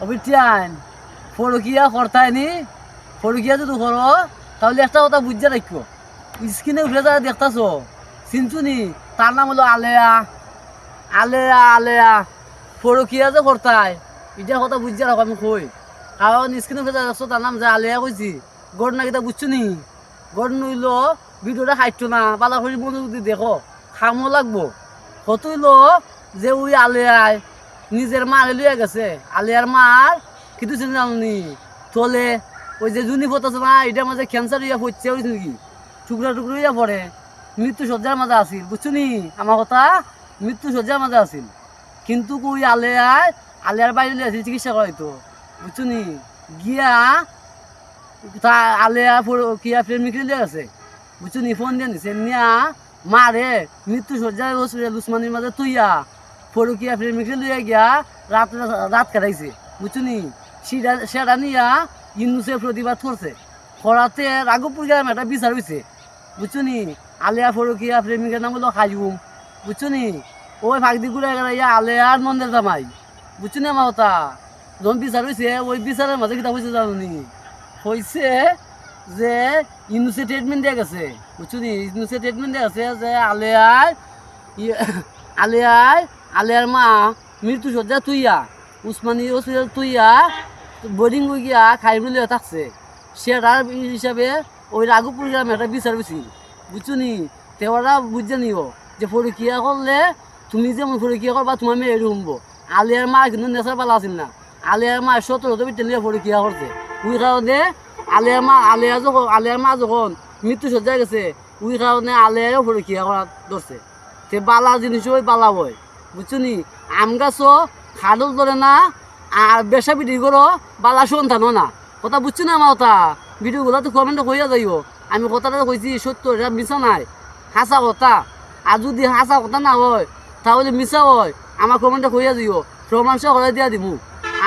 অবিটিয়ান ফরকিয়া করতায় নি ফরকিয়া যদি করো তাহলে একটা কথা বুঝতে রাখো স্ক্রিনে উঠে যারা দেখতেছো চিনছুনি তার নাম হলো আলেয়া আলেয়া আলেয়া ফরকিয়া যে করতায় এটা কথা বুঝতে রাখো আমি কই কারণ স্ক্রিনে উঠে যাচ্ছ তার নাম যে আলেয়া কইছি গড় না কিতা বুঝছো নি গড় নইল ভিডিওটা খাইতো না বালা করে মনোযোগ দেখো খামো লাগবো কতইল যে ওই আলেয়ায় নিজের মারে লইয়া গেছে আলিয়ার মার কিন্তু জানি তোলে ওই যে জুনি ফত আছে না এটার মাঝে ক্যান্সার হইয়া পড়ছে ওই নাকি টুকরা টুকরো হইয়া পড়ে মৃত্যু সজ্জার মাঝে আসিল বুঝছো নি আমার কথা মৃত্যু সজ্জার মাঝে আসিল কিন্তু ওই আলিয়ার বাইরে লিয়ে আসিল চিকিৎসা করাইতো বুঝছো নি গিয়া তা আলিয়া কিয়া প্রেমিক লিয়ে গেছে বুঝছো নি ফোন দিয়ে নিছে নিয়া মারে মৃত্যু সজ্জার হসপিটাল উসমানির মাঝে তুইয়া ফরকিয়া প্রেমিকে লইয়া গিয়া রাত কাটাইছে বুঝছুনি সেটা নিয়া ইন্দুসে প্রতিবাদ করছে করাতে রাঘবপুর গ্রামে একটা বিচার হয়েছে বুঝছুনি আলিয়া ফরকিয়া প্রেমিকের নাম হলো খাইম বুঝছুনি ওই ফাঁকদি ঘুরে গেলাইয়া আলিয়ার নন্দের জামাই বুঝছুনি আমার কথা যখন বিচার হয়েছে ওই বিচারের মাঝে কিতা হয়েছে জানি হয়েছে যে ইন্দুসে ট্রিটমেন্ট দিয়ে গেছে বুঝছুনি ইন্দুসে ট্রিটমেন্ট দিয়ে গেছে যে আলিয়ার মা মৃত্যু সজ্জা তুইয়া উসমানী হসপিটাল তুইয়া বোর্ডিং হয়ে গিয়া খাইবুল থাকছে সেটার হিসাবে ওই রাঘবপুর গ্রামে একটা বিচার হয়েছিল বুঝছো নি তেওরা বুঝছে নিও যে পরীক্ষা করলে তুমি যেমন পরীক্ষা করবা তোমার মেয়ে এরকমবো আলিয়ার মা কিন্তু নেশার পালা আসিল না আলিয়ার মা 17 বিটেলিয়া পরীক্ষা করছে ওই কারণে আলিয়ার মা যখন মৃত্যু সজ্জায় গেছে ওই কারণে আলিয়ারও পরীক্ষা করা ধরছে তে বালা জিনিস ওই বালা বই বুঝছো নি আম গাছও খাদল ধরে না আর বেসা বিধি করো বালা সন্তানও না কথা বুঝছো না আমার কথা ভিডিওগুলো তো কমেন্টে কইয়া যাইও আমি কথাটা কইছি সত্য এটা মিছা নাই হাসা কথা আর যদি হাসা কথা না হয় তাহলে মিছা হয় আমার কমেন্টে কইয়া যাইও প্রমাণ সহ করে দিয়া দিমু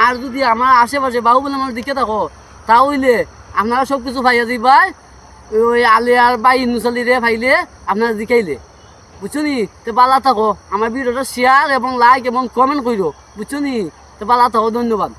আর যদি আমার আশেপাশে বাহুবলী আমার দিকে থাকো তাহলে আপনারা সব কিছু পাইয়া যাইবাই ওই আলিয়ার বা ইনুসালিরে পাইলে আপনারা জিকাইলে বুঝছো নি তো বালা থাকো আমার ভিডিওটা শেয়ার এবং লাইক এবং কমেন্ট করো বুঝছো নি তো বালা থাকো ধন্যবাদ।